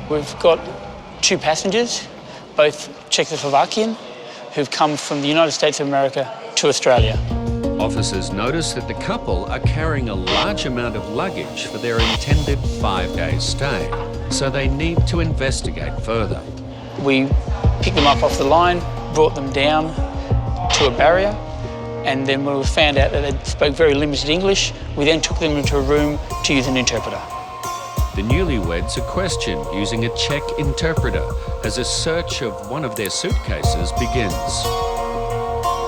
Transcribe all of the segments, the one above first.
We've got 2 passengers, both Czechoslovakian, who've come from the United States of America to Australia. Officers notice that the couple are carrying a large amount of luggage for their intended 5-day stay, so they need to investigate further. We picked them up off the line, brought them down to a barrier, and then when we found out that they spoke very limited English, we then took them into a room to use an interpreter. The newlyweds are questioned using a Czech interpreter as a search of one of their suitcases begins.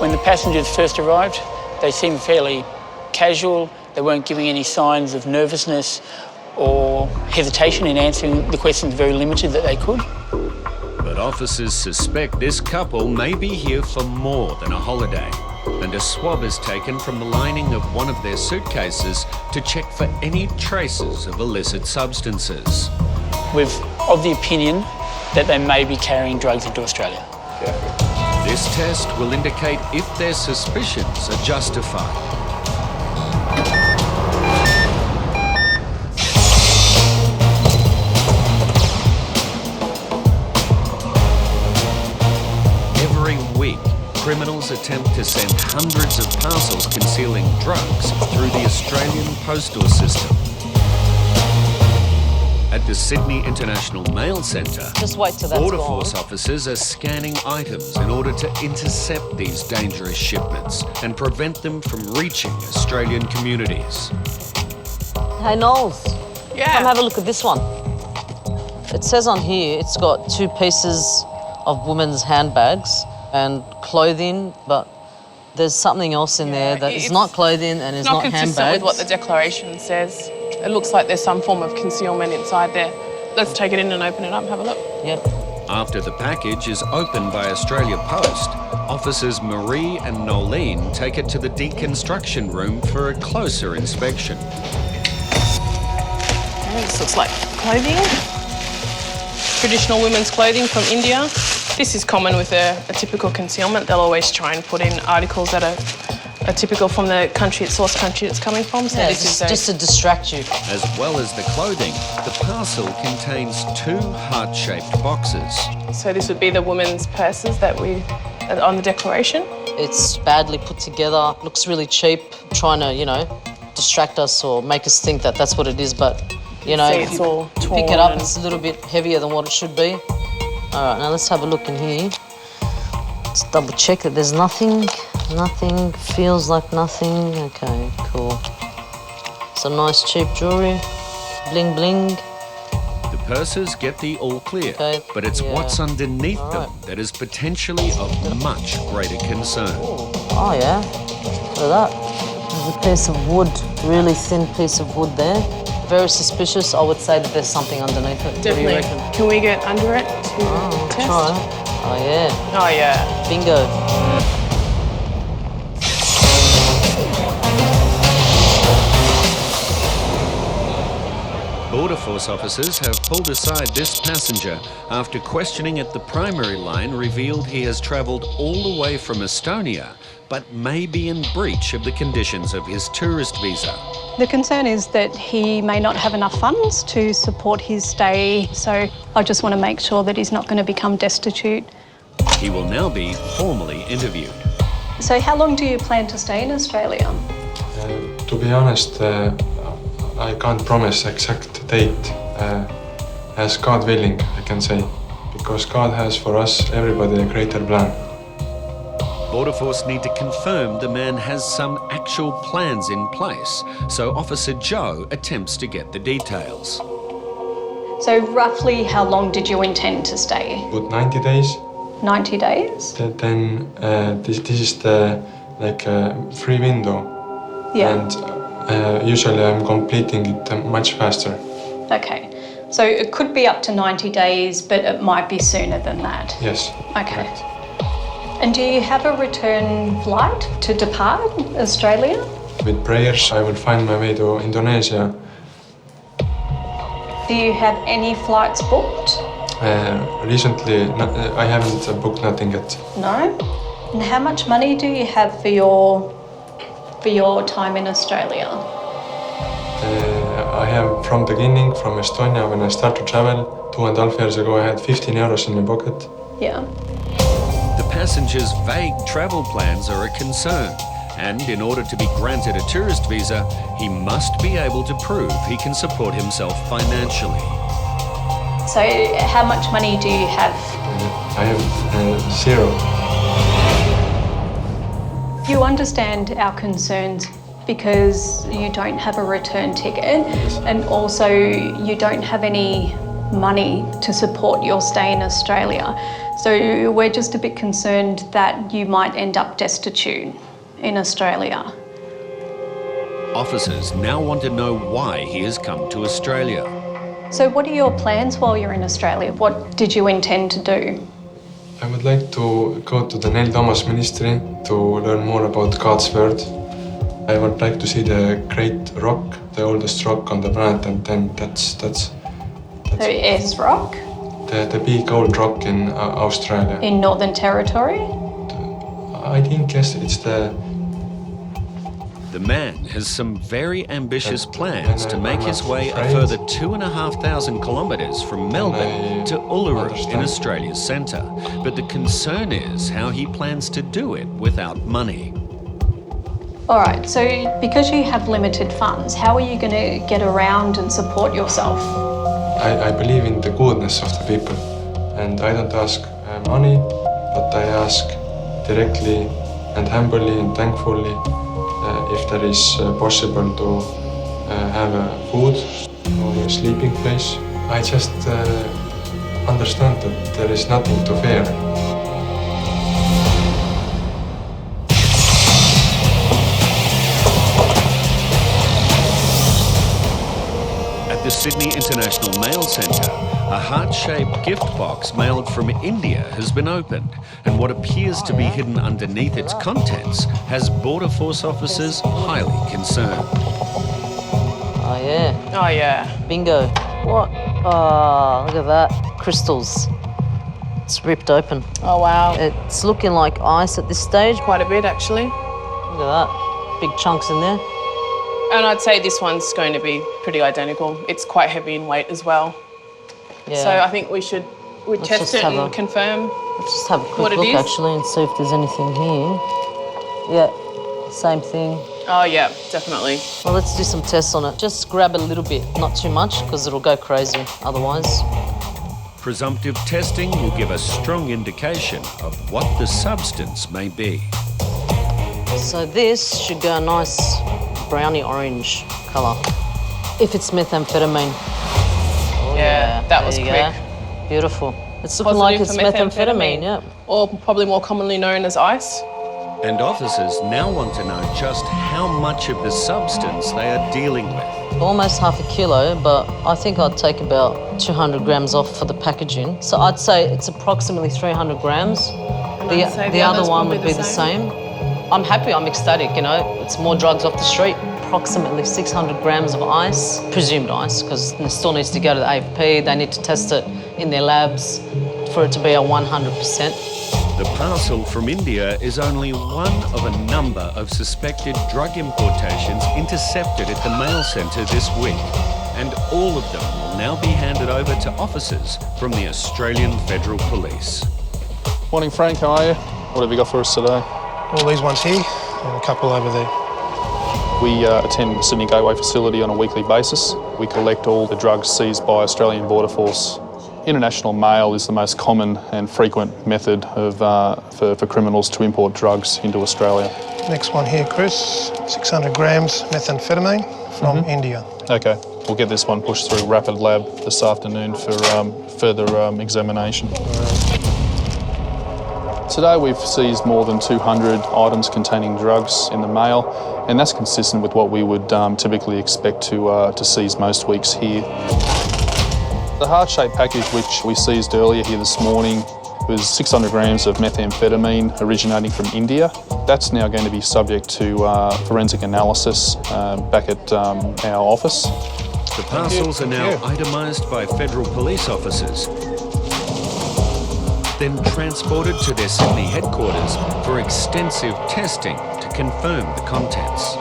When the passengers first arrived, they seemed fairly casual. They weren't giving any signs of nervousness or hesitation in answering the questions very limited that they could. But officers suspect this couple may be here for more than a holiday, and a swab is taken from the lining of one of their suitcases to check for any traces of illicit substances. We're of the opinion that they may be carrying drugs into Australia. This test will indicate if their suspicions are justified. Every week, criminals attempt to send hundreds of parcels concealing drugs through the Australian postal system. At the Sydney International Mail Centre, just wait till that's Border gone. Force officers are scanning items in order to intercept these dangerous shipments and prevent them from reaching Australian communities. Hey, Knowles. Yeah. Come have a look at this one. It says on here it's got 2 pieces of women's handbags and clothing, but there's something else in there that is not clothing and is not handbags. It's not consistent with what the declaration says. It looks like there's some form of concealment inside there. Let's take it in and open it up and have a look. Yep. After the package is opened by Australia Post, officers Marie and Nolene take it to the deconstruction room for a closer inspection. Okay, this looks like clothing. Traditional women's clothing from India. This is common with a typical concealment. They'll always try and put in articles that are typical from the country, source country it's coming from. So Yeah, this is just to distract you. As well as the clothing, the parcel contains 2 heart-shaped boxes. So this would be the women's purses that we on the declaration. It's badly put together, looks really cheap, trying to, distract us or make us think that that's what it is, but, See, if it's you all torn pick it up, and- it's a little bit heavier than what it should be. All right, now let's have a look in here. Let's double check that there's nothing, feels like nothing. Okay, cool. Some nice cheap jewellery, bling bling. The purses get the all clear, Okay, but it's yeah. what's underneath All them right. that is potentially of much greater concern. Oh yeah, look at that. There's a piece of wood, really thin piece of wood there. Very suspicious. I would say that there's something underneath it. What do you Definitely. reckon? Can we get under it to Oh, test? try. Oh yeah, Oh yeah. bingo. Border Force officers have pulled aside this passenger after questioning at the primary line revealed he has travelled all the way from Estonia but may be in breach of the conditions of his tourist visa. The concern is that he may not have enough funds to support his stay, so I just want to make sure that he's not going to become destitute. He will now be formally interviewed. So how long do you plan to stay in Australia? To be honest, I can't promise exact date. As God willing, I can say, because God has for us, everybody, a greater plan. Border Force need to confirm the man has some actual plans in place, so Officer Joe attempts to get the details. So roughly how long did you intend to stay? About 90 days. 90 days? Then this is the free window. Yeah. And usually I'm completing it much faster. Okay. So it could be up to 90 days, but it might be sooner than that. Yes. Okay. Correct. And do you have a return flight to depart Australia? With prayers, I will find my way to Indonesia. Do you have any flights booked? Recently, I haven't booked nothing yet. No? And how much money do you have for your time in Australia? I have from beginning, from Estonia, when I start to travel, 2.5 years ago, I had 15 euros in my pocket. Yeah. The passenger's vague travel plans are a concern, and in order to be granted a tourist visa, he must be able to prove he can support himself financially. So how much money do you have? I have 0. You understand our concerns because you don't have a return ticket and also you don't have any money to support your stay in Australia. So we're just a bit concerned that you might end up destitute in Australia. Officers now want to know why he has come to Australia. So what are your plans while you're in Australia? What did you intend to do? I would like to go to the Neil Thomas Ministry to learn more about God's Word. I would like to see the great rock, the oldest rock on the planet, and then that's The S Rock the big old rock in Australia. in Northern Territory? I think, yes, it's the... The man has some very ambitious plans to make his way a afraid. further 2,500 kilometres from Melbourne to Uluru in understand. Australia's centre. But the concern is how he plans to do it without money. All right, so because you have limited funds, how are you going to get around and support yourself? I believe in the goodness of the people, and I don't ask money, but I ask directly and humbly and thankfully if there is possible to have a food or a sleeping place. I just understand that there is nothing to fear. At the Sydney International Mail Centre, a heart-shaped gift box mailed from India has been opened, and what appears to be hidden underneath its contents has Border Force officers highly concerned. Oh yeah, Oh, yeah. bingo. What? Oh, look at that. Crystals. It's ripped open. Oh, wow. It's looking like ice at this stage. Quite a bit, actually. Look at that. Big chunks in there. And I'd say this one's going to be pretty identical. It's quite heavy in weight as well. Yeah. So I think we'd test just it have and confirm. Let's just have a what quick it look is. actually and see if there's anything here. Yeah, same thing. Oh, yeah, definitely. Well, let's do some tests on it. Just grab a little bit, not too much, because it'll go crazy otherwise. Presumptive testing will give a strong indication of what the substance may be. So this should go a nice browny orange colour. If it's methamphetamine. Oh, Yeah, that was there you quick. go. Beautiful. It's looking like it's methamphetamine, yeah. Or probably more commonly known as ice. And officers now want to know just how much of the substance they are dealing with. Almost half a kilo, but I think I'd take about 200 grams off for the packaging. So I'd say it's approximately 300 grams. I'd say The the other other's one probably would be the same. I'm happy, I'm ecstatic, you know. It's more drugs off the street. Approximately 600 grams of ice, presumed ice, because it still needs to go to the AFP. They need to test it in their labs for it to be a 100%. The parcel from India is only one of a number of suspected drug importations intercepted at the mail centre this week. And all of them will now be handed over to officers from the Australian Federal Police. Morning, Frank. How are you? What have you got for us today? All these ones here and a couple over there. We attend the Sydney Gateway facility on a weekly basis. We collect all the drugs seized by Australian Border Force. International mail is the most common and frequent method of, for criminals to import drugs into Australia. Next one here, Chris, 600 grams methamphetamine from India. Okay, we'll get this one pushed through rapid lab this afternoon for further examination. Today we've seized more than 200 items containing drugs in the mail, and that's consistent with what we would typically expect to seize most weeks here. The heart-shaped package which we seized earlier here this morning was 600 grams of methamphetamine originating from India. That's now going to be subject to forensic analysis back at our office. The parcels are now itemised by federal police officers, then transported to their Sydney headquarters for extensive testing to confirm the contents.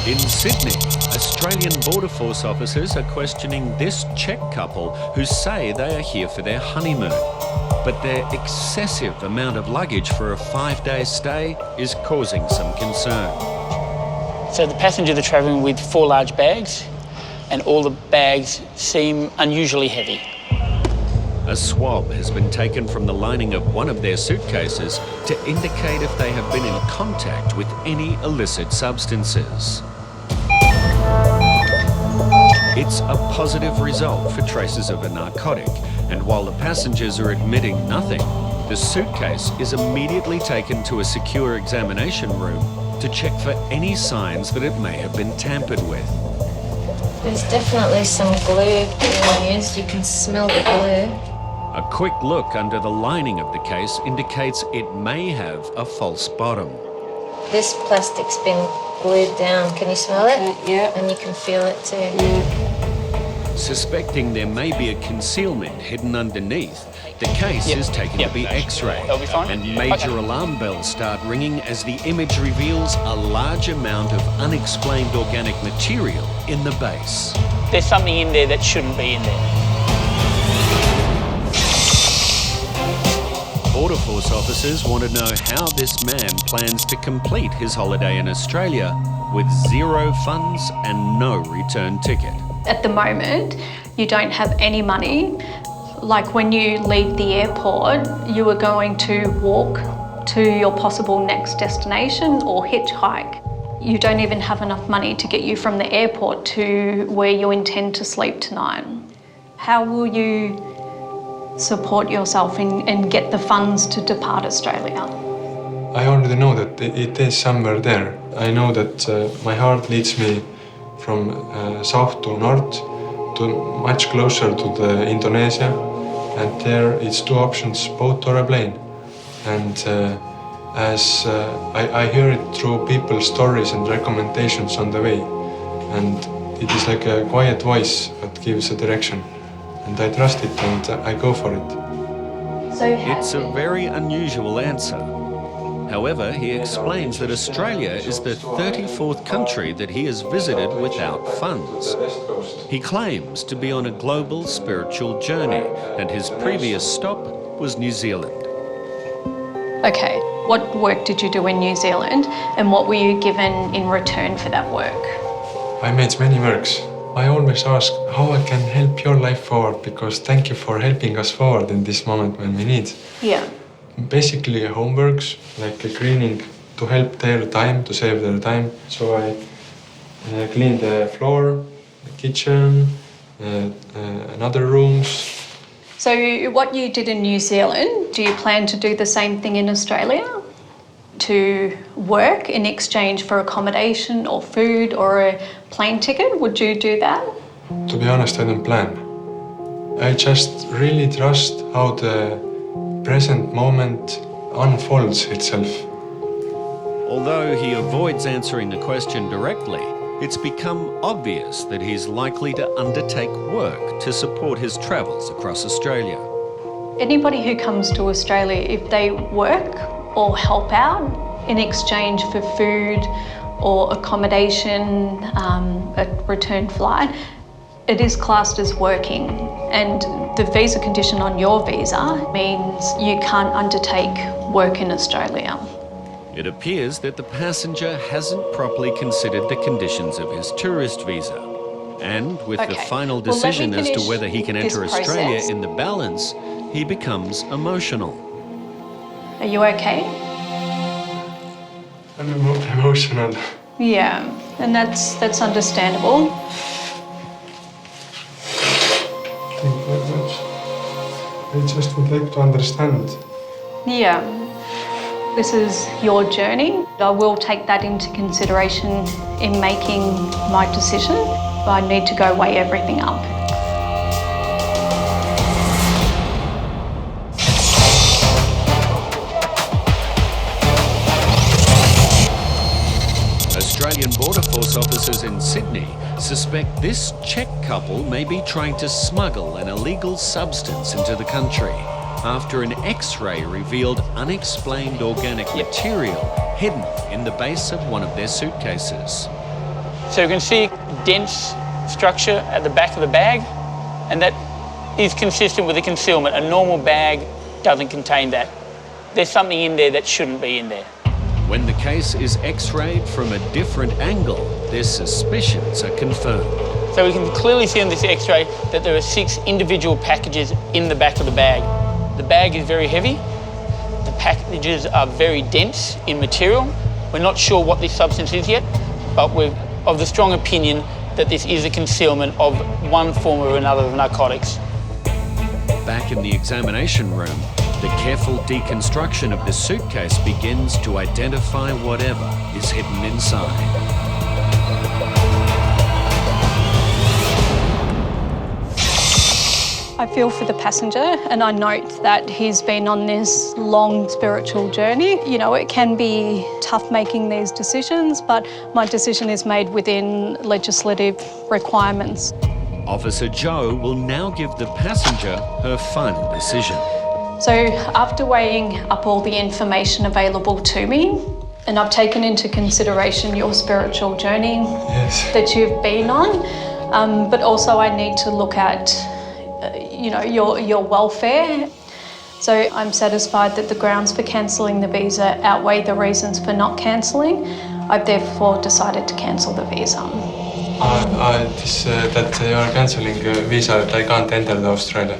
In Sydney, Australian Border Force officers are questioning this Czech couple who say they are here for their honeymoon. But their excessive amount of luggage for a 5-day stay is causing some concern. So the passengers are travelling with 4 large bags, and all the bags seem unusually heavy. A swab has been taken from the lining of one of their suitcases to indicate if they have been in contact with any illicit substances. It's a positive result for traces of a narcotic, and while the passengers are admitting nothing, the suitcase is immediately taken to a secure examination room to check for any signs that it may have been tampered with. There's definitely some glue being used. You can smell the glue. A quick look under the lining of the case indicates it may have a false bottom. This plastic's been glued down. Can you smell it? Yeah. And you can feel it too. Suspecting there may be a concealment hidden underneath, the case is taken to be x-rayed, That'll be fine. and major alarm bells start ringing as the image reveals a large amount of unexplained organic material in the base. There's something in there that shouldn't be in there. Border Force officers want to know how this man plans to complete his holiday in Australia with 0 funds and no return ticket. At the moment, you don't have any money. Like when you leave the airport, you are going to walk to your possible next destination or hitchhike. You don't even have enough money to get you from the airport to where you intend to sleep tonight. How will you support yourself and get the funds to depart Australia? I already know that it is somewhere there. I know that my heart leads me from south to north, to much closer to the Indonesia, and there it's 2 options, boat or a plane. And as I hear it through people's stories and recommendations on the way, and it is like a quiet voice that gives a direction, and I trust it and I go for it. It's a very unusual answer. However, he explains that Australia is the 34th country that he has visited without funds. He claims to be on a global spiritual journey, and his previous stop was New Zealand. Okay, what work did you do in New Zealand and what were you given in return for that work? I made many works. I always ask how I can help your life forward, because thank you for helping us forward in this moment when we need. Yeah. Basically homeworks, like cleaning to help their time, to save their time. So I clean the floor, the kitchen, and other rooms. So what you did in New Zealand, do you plan to do the same thing in Australia? To work in exchange for accommodation or food or a plane ticket? Would you do that? To be honest, I don't plan. I just really trust how the present moment unfolds itself. Although he avoids answering the question directly, it's become obvious that he's likely to undertake work to support his travels across Australia. Anybody who comes to Australia, if they work or help out in exchange for food or accommodation, a return flight, it is classed as working. And the visa condition on your visa means you can't undertake work in Australia. It appears that the passenger hasn't properly considered the conditions of his tourist visa. And with the final decision as to whether he can enter Australia in the balance, he becomes emotional. Are you okay? I'm emotional. Yeah, and that's understandable. Thank you very much. I just would like to understand. Yeah, this is your journey. I will take that into consideration in making my decision, but I need to go weigh everything up. Australian Border Force officers in Sydney suspect this Czech couple may be trying to smuggle an illegal substance into the country after an X-ray revealed unexplained organic material hidden in the base of one of their suitcases. So you can see dense structure at the back of the bag, and that is consistent with a concealment. A normal bag doesn't contain that. There's something in there that shouldn't be in there. When the case is x-rayed from a different angle, their suspicions are confirmed. So we can clearly see on this x-ray that there are 6 individual packages in the back of the bag. The bag is very heavy. The packages are very dense in material. We're not sure what this substance is yet, but we're of the strong opinion that this is a concealment of one form or another of narcotics. Back in the examination room, the careful deconstruction of the suitcase begins to identify whatever is hidden inside. I feel for the passenger, and I note that he's been on this long spiritual journey. You know, it can be tough making these decisions, but my decision is made within legislative requirements. Officer Joe will now give the passenger her final decision. So after weighing up all the information available to me, and I've taken into consideration your spiritual journey that you've been on, but also I need to look at your welfare. So I'm satisfied that the grounds for cancelling the visa outweigh the reasons for not cancelling. I've therefore decided to cancel the visa. That you are cancelling visa, that I can't enter Australia.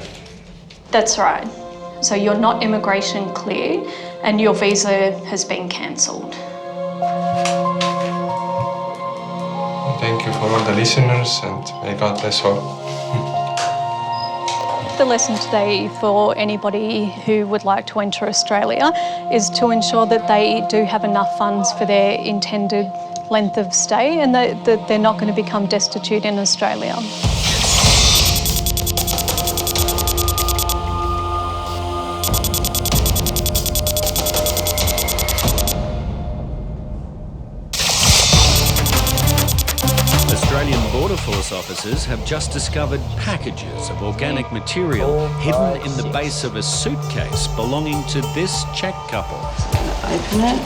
That's right. So you're not immigration cleared and your visa has been cancelled. Thank you for all the listeners, and may God bless all. The lesson today for anybody who would like to enter Australia is to ensure that they do have enough funds for their intended length of stay and that they're not going to become destitute in Australia. Australian Border Force officers have just discovered packages of organic material hidden in the base of a suitcase belonging to this Czech couple. Open it.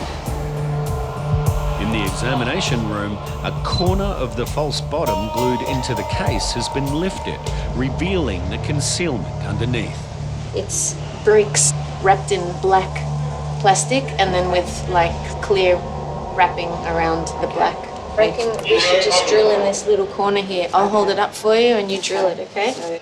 In the examination room, a corner of the false bottom glued into the case has been lifted, revealing the concealment underneath. It's bricks wrapped in black plastic and then with like clear wrapping around the black. I reckon we should just drill in this little corner here. I'll hold it up for you and you drill it, okay?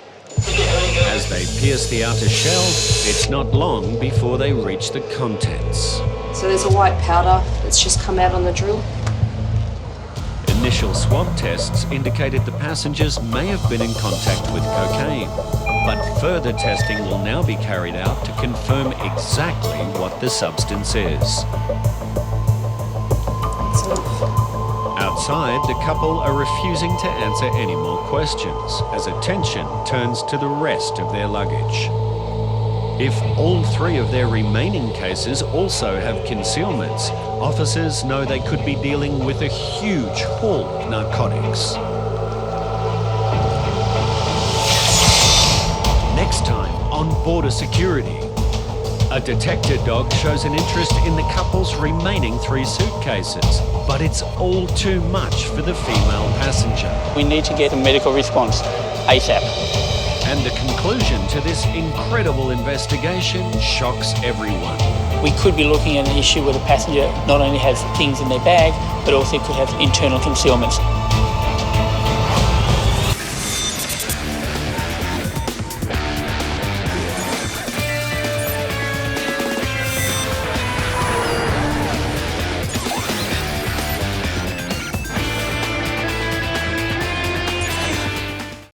As they pierce the outer shell, it's not long before they reach the contents. So there's a white powder that's just come out on the drill. Initial swab tests indicated the passengers may have been in contact with cocaine, but further testing will now be carried out to confirm exactly what the substance is. Outside, the couple are refusing to answer any more questions as attention turns to the rest of their luggage. If all 3 of their remaining cases also have concealments, officers know they could be dealing with a huge haul of narcotics. Next time on Border Security, a detector dog shows an interest in the couple's remaining 3 suitcases, but it's all too much for the female passenger. We need to get a medical response ASAP. And the conclusion to this incredible investigation shocks everyone. We could be looking at an issue where the passenger not only has things in their bag, but also could have internal concealments.